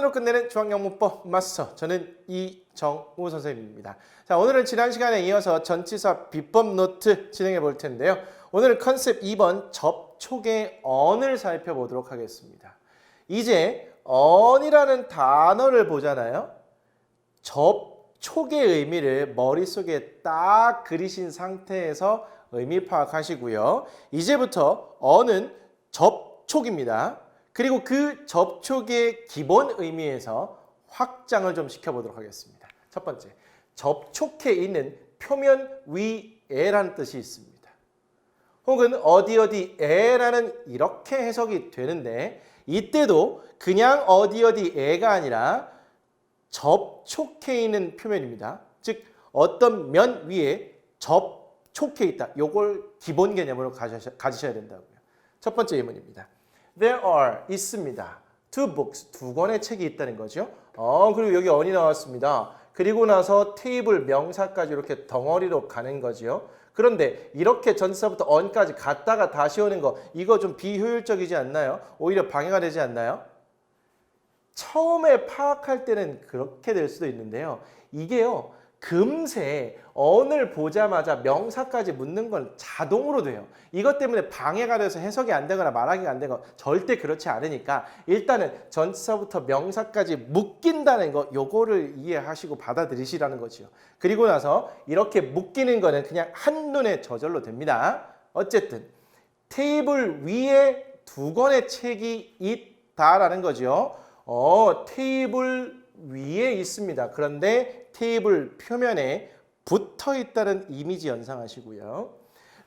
제대로 끝내는 중학영문법 마스터, 저는 이정우 선생님입니다. 자, 오늘은 지난 시간에 이어서 전치사 비법 노트 진행해 볼 텐데요. 오늘 컨셉 2번 접촉의 언을 살펴보도록 하겠습니다. 이제 언이라는 단어를 보잖아요. 접촉의 의미를 머릿속에 딱 그리신 상태에서 의미 파악하시고요. 이제부터 언은 접촉입니다. 그리고 그 접촉의 기본 의미에서 확장을 좀 시켜보도록 하겠습니다. 첫 번째, 접촉해 있는 표면 위에라는 뜻이 있습니다. 혹은 어디에라는 이렇게 해석이 되는데, 이때도 그냥 어디에가 아니라 접촉해 있는 표면입니다. 즉 어떤 면 위에 접촉해 있다. 요걸 기본 개념으로 가지셔야 된다고요. 첫 번째 예문입니다. There are 있습니다. Two books 두 권의 책이 있다는 거죠. 그리고 여기 on이 나왔습니다. 그리고 나서 테이블 명사까지 이렇게 덩어리로 가는 거죠. 그런데 이렇게 전치사부터 on까지 갔다가 다시 오는 거, 이거 좀 비효율적이지 않나요? 오히려 방해가 되지 않나요? 처음에 파악할 때는 그렇게 될 수도 있는데요. 이게요, 금세 on을 보자마자 명사까지 묻는 건 자동으로 돼요. 이것 때문에 방해가 돼서 해석이 안 되거나 말하기가 안 되거나 절대 그렇지 않으니까 일단은 전치사부터 명사까지 묶인다는 거, 요거를 이해하시고 받아들이시라는 거죠. 그리고 나서 이렇게 묶이는 거는 그냥 한눈에 저절로 됩니다. 어쨌든 테이블 위에 두 권의 책이 있다라는 거죠. 테이블 위에 있습니다. 그런데 테이블 표면에 붙어 있다는 이미지 연상하시고요.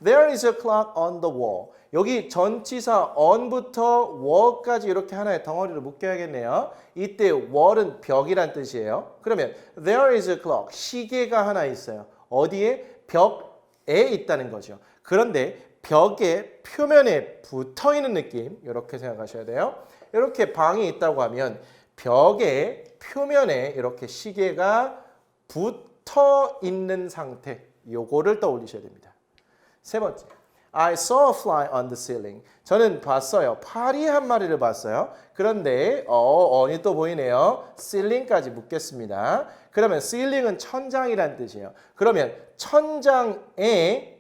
There is a clock on the wall. 여기 전치사 on부터 wall까지 이렇게 하나의 덩어리로 묶여야겠네요. 이때 wall은 벽이란 뜻이에요. 그러면 there is a clock. 시계가 하나 있어요. 어디에? 벽에 있다는 거죠. 그런데 벽의 표면에 붙어 있는 느낌, 이렇게 생각하셔야 돼요. 이렇게 방이 있다고 하면 벽의 표면에 이렇게 시계가 붙어 있는 상태, 요거를 떠올리셔야 됩니다. 세 번째, I saw a fly on the ceiling. 저는 봤어요. 파리 한 마리를 봤어요. 그런데 on이 또 보이네요. ceiling까지 묶겠습니다. 그러면 ceiling은 천장이란 뜻이에요. 그러면 천장에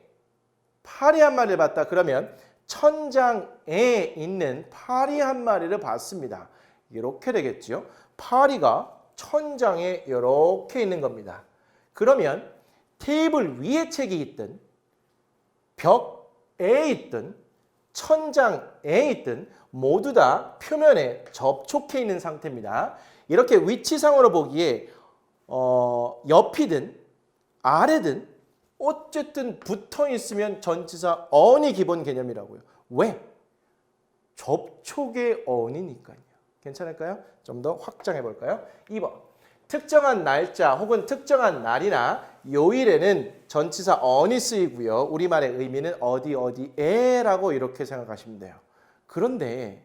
파리 한 마리를 봤다. 그러면 천장에 있는 파리 한 마리를 봤습니다. 이렇게 되겠죠. 파리가 천장에 이렇게 있는 겁니다. 그러면 테이블 위에 책이 있든 벽에 있든 천장에 있든 모두 다 표면에 접촉해 있는 상태입니다. 이렇게 위치상으로 보기에 옆이든 아래든 어쨌든 붙어 있으면 전치사 on이 기본 개념이라고요. 왜? 접촉의 on이니까요. 괜찮을까요? 좀 더 확장해 볼까요? 2번. 특정한 날짜 혹은 특정한 날이나 요일에는 전치사 on이 쓰이고요. 우리말의 의미는 어디에라고 이렇게 생각하시면 돼요. 그런데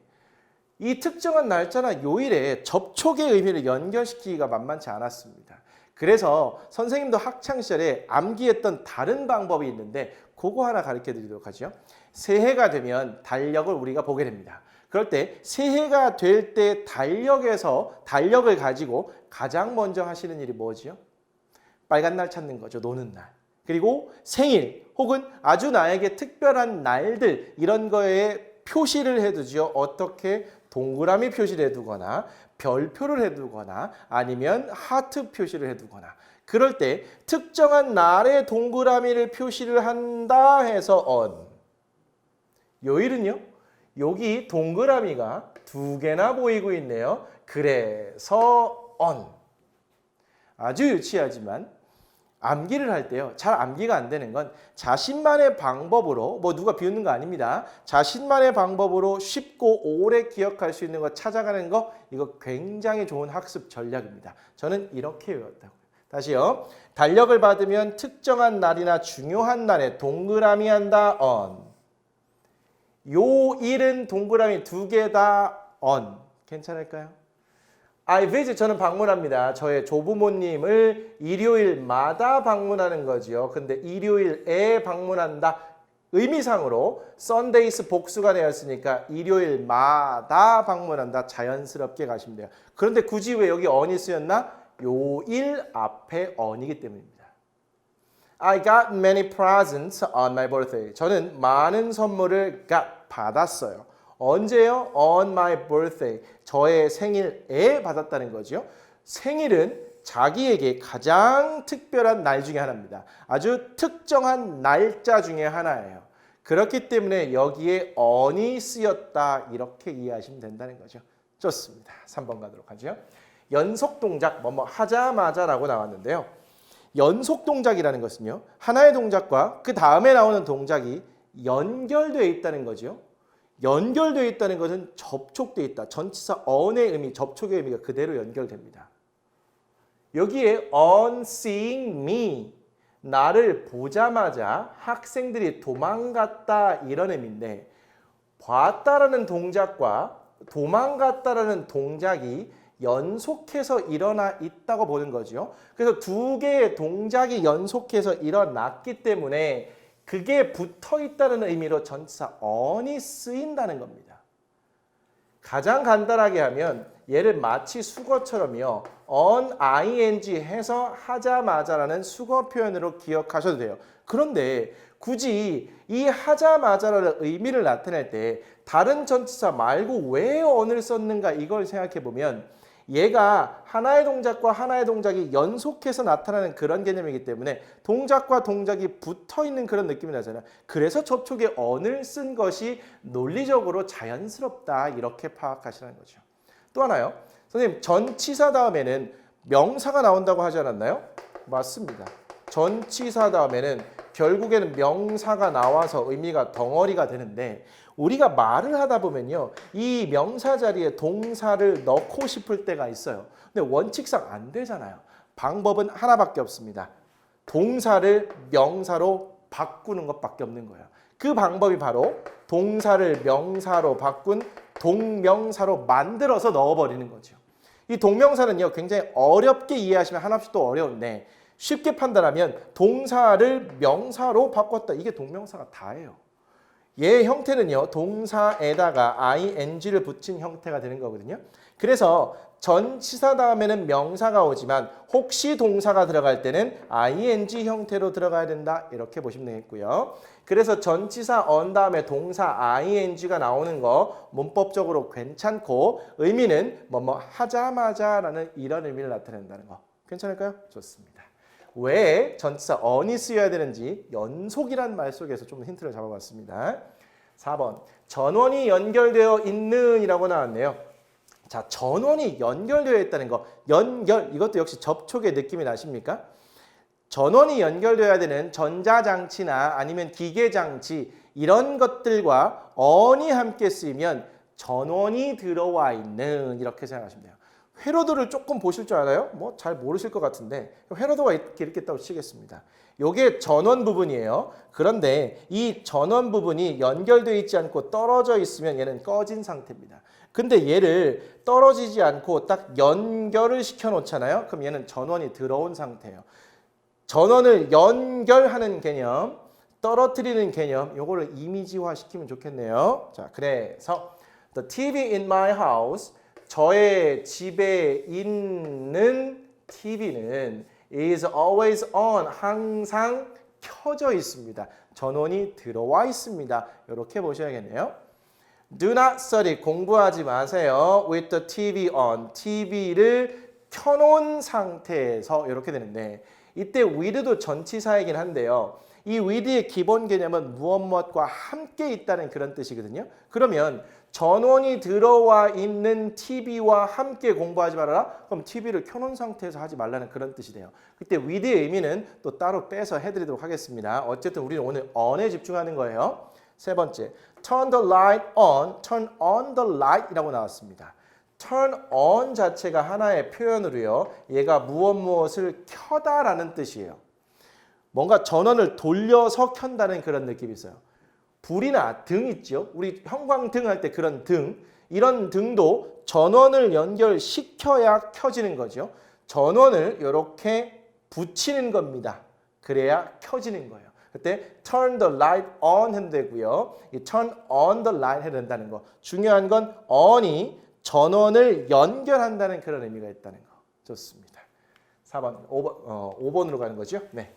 이 특정한 날짜나 요일에 접촉의 의미를 연결시키기가 만만치 않았습니다. 그래서 선생님도 학창시절에 암기했던 다른 방법이 있는데 그거 하나 가르쳐 드리도록 하죠. 새해가 되면 달력을 우리가 보게 됩니다. 그럴 때 새해가 될 때 달력을 가지고 가장 먼저 하시는 일이 뭐지요? 빨간 날 찾는 거죠. 노는 날. 그리고 생일 혹은 아주 나에게 특별한 날들, 이런 거에 표시를 해두죠. 어떻게? 동그라미 표시를 해두거나 별표를 해두거나 아니면 하트 표시를 해두거나. 그럴 때 특정한 날에 동그라미를 표시를 한다 해서 on. 요일은요? 여기 동그라미가 두 개나 보이고 있네요. 그래서 on. 아주 유치하지만 암기를 할 때요, 잘 암기가 안 되는 건 자신만의 방법으로, 뭐 누가 비웃는 거 아닙니다. 자신만의 방법으로 쉽고 오래 기억할 수 있는 거 찾아가는 거, 이거 굉장히 좋은 학습 전략입니다. 저는 이렇게 외웠다고요. 다시요. 달력을 받으면 특정한 날이나 중요한 날에 동그라미 한다 on. 요일은 동그라미 두 개 다 on. 괜찮을까요? I visit, 저는 방문합니다. 저의 조부모님을 일요일마다 방문하는 거지요. 근데 일요일에 방문한다. 의미상으로 Sundays 복수가 되었으니까 일요일마다 방문한다. 자연스럽게 가시면 돼요. 그런데 굳이 왜 여기 on이 쓰였나? 요일 앞에 on이기 때문입니다. I got many presents on my birthday. 저는 많은 선물을 받았어요. 언제요? On my birthday. 저의 생일에 받았다는 거죠. 생일은 자기에게 가장 특별한 날 중에 하나입니다. 아주 특정한 날짜 중에 하나예요. 그렇기 때문에 여기에 on이 쓰였다 이렇게 이해하시면 된다는 거죠. 좋습니다. 3번 가도록 하죠. 연속 동작 뭐뭐 하자마자라고 나왔는데요. 연속 동작이라는 것은요. 하나의 동작과 그 다음에 나오는 동작이 연결되어 있다는 거죠. 연결되어 있다는 것은 접촉되어 있다. 전치사 on의 의미, 접촉의 의미가 그대로 연결됩니다. 여기에 on seeing me, 나를 보자마자 학생들이 도망갔다 이런 의미인데 봤다라는 동작과 도망갔다라는 동작이 연속해서 일어나 있다고 보는 거죠. 그래서 두 개의 동작이 연속해서 일어났기 때문에 그게 붙어 있다는 의미로 전치사 on이 쓰인다는 겁니다. 가장 간단하게 하면 얘를 마치 수거처럼요. on ing 해서 하자마자라는 수거 표현으로 기억하셔도 돼요. 그런데 굳이 이 하자마자라는 의미를 나타낼 때 다른 전치사 말고 왜 on을 썼는가 이걸 생각해 보면 얘가 하나의 동작과 하나의 동작이 연속해서 나타나는 그런 개념이기 때문에 동작과 동작이 붙어있는 그런 느낌이 나잖아요. 그래서 접촉에 on을 쓴 것이 논리적으로 자연스럽다 이렇게 파악하시라는 거죠. 또 하나요. 선생님 전치사 다음에는 명사가 나온다고 하지 않았나요? 맞습니다. 전치사 다음에는 결국에는 명사가 나와서 의미가 덩어리가 되는데 우리가 말을 하다 보면요. 이 명사 자리에 동사를 넣고 싶을 때가 있어요. 근데 원칙상 안 되잖아요. 방법은 하나밖에 없습니다. 동사를 명사로 바꾸는 것밖에 없는 거예요. 그 방법이 바로 동사를 명사로 바꾼 동명사로 만들어서 넣어버리는 거죠. 이 동명사는요. 굉장히 어렵게 이해하시면 한없이 또 어려운데 쉽게 판단하면 동사를 명사로 바꿨다. 이게 동명사가 다예요. 얘의 형태는요. 동사에다가 ing를 붙인 형태가 되는 거거든요. 그래서 전치사 다음에는 명사가 오지만 혹시 동사가 들어갈 때는 ing 형태로 들어가야 된다. 이렇게 보시면 되겠고요. 그래서 전치사 on 다음에 동사 ing가 나오는 거 문법적으로 괜찮고 의미는 뭐뭐 하자마자라는 이런 의미를 나타낸다는 거. 괜찮을까요? 좋습니다. 왜 전치사 on이 쓰여야 되는지 연속이란 말 속에서 좀 힌트를 잡아봤습니다. 4번 전원이 연결되어 있는 이라고 나왔네요. 자, 전원이 연결되어 있다는 거. 연결 이것도 역시 접촉의 느낌이 나십니까? 전원이 연결되어야 되는 전자장치나 아니면 기계장치 이런 것들과 on이 함께 쓰이면 전원이 들어와 있는 이렇게 생각하시면 돼요. 회로도를 조금 보실 줄 알아요? 뭐 잘 모르실 것 같은데 회로도가 이렇게 있다고 치겠습니다. 이게 전원 부분이에요. 그런데 이 전원 부분이 연결되어 있지 않고 떨어져 있으면 얘는 꺼진 상태입니다. 근데 얘를 떨어지지 않고 딱 연결을 시켜 놓잖아요. 그럼 얘는 전원이 들어온 상태예요. 전원을 연결하는 개념, 떨어뜨리는 개념, 요거를 이미지화 시키면 좋겠네요. 자, 그래서 the TV in my house, 저의 집에 있는 TV는 is always on, 항상 켜져 있습니다. 전원이 들어와 있습니다. 이렇게 보셔야겠네요. Do not study, 공부하지 마세요. with the TV on, TV를 켜놓은 상태에서 이렇게 되는데 이때 with도 전치사이긴 한데요. 이 with의 기본 개념은 무엇과 함께 있다는 그런 뜻이거든요. 그러면 전원이 들어와 있는 TV와 함께 공부하지 말아라. 그럼 TV를 켜놓은 상태에서 하지 말라는 그런 뜻이 돼요. 그때 with의 의미는 또 따로 빼서 해드리도록 하겠습니다. 어쨌든 우리는 오늘 on에 집중하는 거예요. 세 번째, turn the light on, turn on the light 이라고 나왔습니다. turn on 자체가 하나의 표현으로요. 얘가 무엇을 켜다라는 뜻이에요. 뭔가 전원을 돌려서 켠다는 그런 느낌이 있어요. 불이나 등 있죠. 우리 형광등 할 때 그런 등, 이런 등도 전원을 연결시켜야 켜지는 거죠. 전원을 이렇게 붙이는 겁니다. 그래야 켜지는 거예요. 그때 turn the light on 해도 되고요. 이 turn on the light 해야 된다는 거. 중요한 건 on이 전원을 연결한다는 그런 의미가 있다는 거. 좋습니다. 4번, 5번으로 가는 거죠. 네.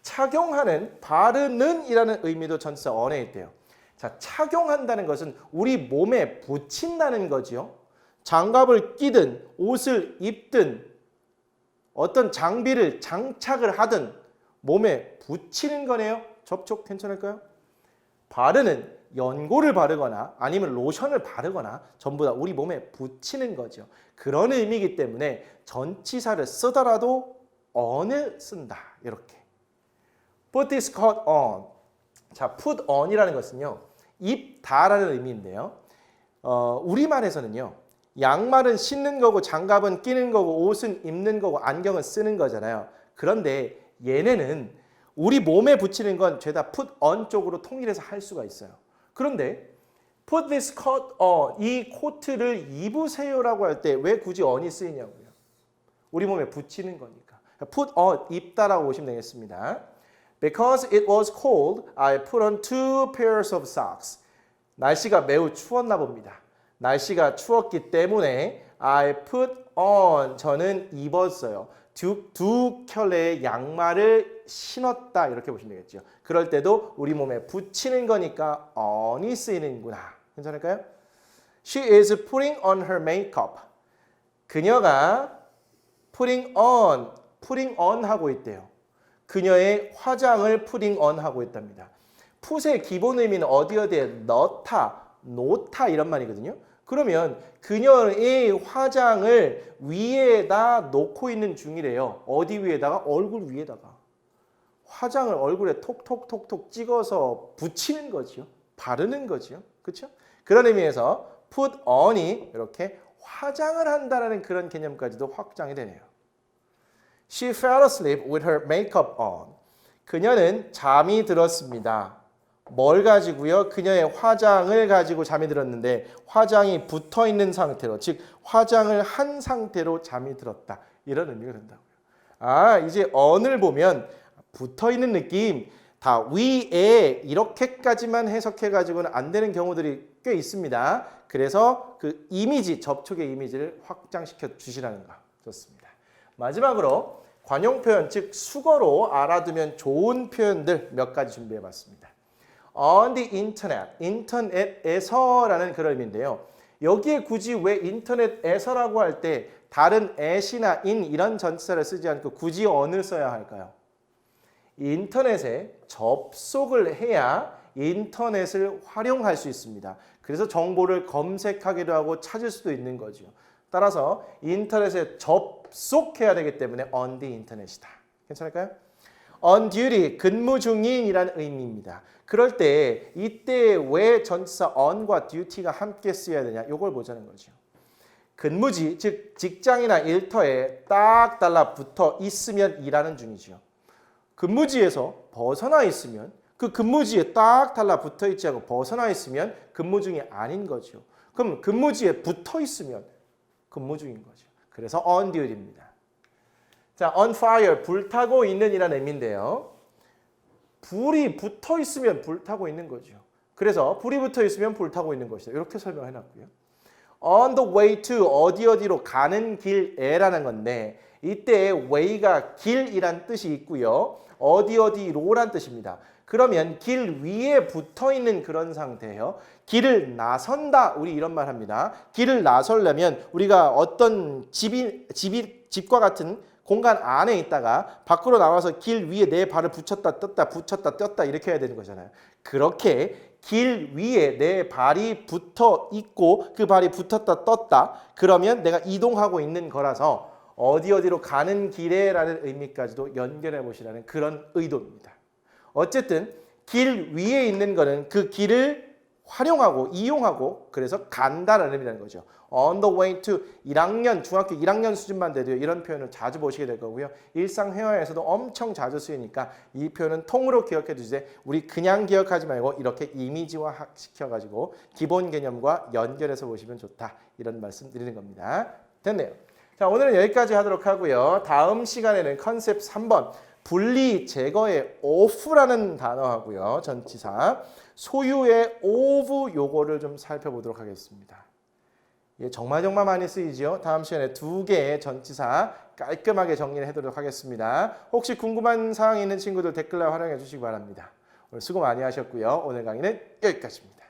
착용하는, 바르는 이라는 의미도 전치사 on에 있대요. 자, 착용한다는 것은 우리 몸에 붙인다는 거죠. 장갑을 끼든 옷을 입든 어떤 장비를 장착을 하든 몸에 붙이는 거네요. 접촉 괜찮을까요? 바르는 연고를 바르거나 아니면 로션을 바르거나 전부 다 우리 몸에 붙이는 거죠. 그런 의미이기 때문에 전치사를 쓰더라도 on을 쓴다. 이렇게. Put this coat on. 자, put on이라는 것은요. 입다라는 의미인데요. 우리말에서는요. 양말은 신는 거고 장갑은 끼는 거고 옷은 입는 거고 안경은 쓰는 거잖아요. 그런데 얘네는 우리 몸에 붙이는 건 죄다 put on 쪽으로 통일해서 할 수가 있어요. 그런데 put this coat on, 이 코트를 입으세요라고 할 때 왜 굳이 on이 쓰이냐고요. 우리 몸에 붙이는 거니까. put on, 입다라고 보시면 되겠습니다. Because it was cold, I put on 2 pairs of socks. 날씨가 매우 추웠나 봅니다. 날씨가 추웠기 때문에 I put on, 저는 입었어요. 두 켤레의 양말을 신었다. 이렇게 보시면 되겠죠. 그럴 때도 우리 몸에 붙이는 거니까 on이 쓰이는구나. 괜찮을까요? She is putting on her makeup. 그녀가 putting on 하고 있대요. 그녀의 화장을 putting on 하고 있답니다. put의 기본 의미는 어디에 넣다, 놓다 이런 말이거든요. 그러면 그녀의 화장을 위에다 놓고 있는 중이래요. 어디 위에다가? 얼굴 위에다가. 화장을 얼굴에 톡톡톡톡 찍어서 붙이는 거죠. 바르는 거죠. 그렇죠? 그런 의미에서 put on이 이렇게 화장을 한다는 그런 개념까지도 확장이 되네요. She fell asleep with her makeup on. 그녀는 잠이 들었습니다. 뭘 가지고요? 그녀의 화장을 가지고 잠이 들었는데 화장이 붙어 있는 상태로, 즉 화장을 한 상태로 잠이 들었다. 이런 의미가 된다고요. 아, 이제 on을 보면 붙어 있는 느낌, 다 위에 이렇게까지만 해석해 가지고는 안 되는 경우들이 꽤 있습니다. 그래서 그 이미지, 접촉의 이미지를 확장시켜 주시라는 거. 좋습니다. 마지막으로 관용 표현, 즉 수거로 알아두면 좋은 표현들 몇 가지 준비해 봤습니다. On the internet, 인터넷에서라는 그런 의미인데요. 여기에 굳이 왜 인터넷에서라고 할 때 다른 at이나 in 이런 전치사를 쓰지 않고 굳이 on을 써야 할까요? 인터넷에 접속을 해야 인터넷을 활용할 수 있습니다. 그래서 정보를 검색하기도 하고 찾을 수도 있는 거죠. 따라서 인터넷에 접속해야 되기 때문에 on the internet이다. 괜찮을까요? on duty, 근무 중인이라는 의미입니다. 그럴 때 이때 왜 전치사 on과 duty가 함께 쓰여야 되냐? 이걸 보자는 거죠. 근무지, 즉 직장이나 일터에 딱 달라붙어 있으면 일하는 중이죠. 근무지에서 벗어나 있으면 그 근무지에 딱 달라붙어 있지 않고 벗어나 있으면 근무 중이 아닌 거죠. 그럼 근무지에 붙어 있으면 근무 중인 거죠. 그래서 on duty입니다. 자, on fire, 불타고 있는 이라는 의미인데요. 불이 붙어 있으면 불타고 있는 거죠. 그래서 불이 붙어 있으면 불타고 있는 것이다. 이렇게 설명해 놨고요. on the way to, 어디로 가는 길에라는 건데 이때 way가 길이란 뜻이 있고요. 어디로란 뜻입니다. 그러면 길 위에 붙어 있는 그런 상태예요. 길을 나선다. 우리 이런 말 합니다. 길을 나서려면 우리가 어떤 집과 같은 공간 안에 있다가 밖으로 나와서 길 위에 내 발을 붙였다 떴다 붙였다 떴다 이렇게 해야 되는 거잖아요. 그렇게 길 위에 내 발이 붙어 있고 그 발이 붙었다 떴다 그러면 내가 이동하고 있는 거라서 어디로 가는 길에라는 의미까지도 연결해 보시라는 그런 의도입니다. 어쨌든 길 위에 있는 거는 그 길을 활용하고 이용하고 그래서 간다라는 의미라는 거죠. On the way to 1학년, 중학교 1학년 수준만 돼도 이런 표현을 자주 보시게 될 거고요. 일상회화에서도 엄청 자주 쓰이니까 이 표현은 통으로 기억해 두세요. 우리 그냥 기억하지 말고 이렇게 이미지화 시켜가지고 기본 개념과 연결해서 보시면 좋다. 이런 말씀 드리는 겁니다. 됐네요. 자, 오늘은 여기까지 하도록 하고요. 다음 시간에는 컨셉 3번 분리 제거의 of라는 단어하고요. 전치사 소유의 of 요거를 좀 살펴보도록 하겠습니다. 예, 정말 많이 쓰이죠. 다음 시간에 두 개의 전치사 깔끔하게 정리를 해도록 하겠습니다. 혹시 궁금한 사항이 있는 친구들 댓글로 활용해 주시기 바랍니다. 오늘 수고 많이 하셨고요. 오늘 강의는 여기까지입니다.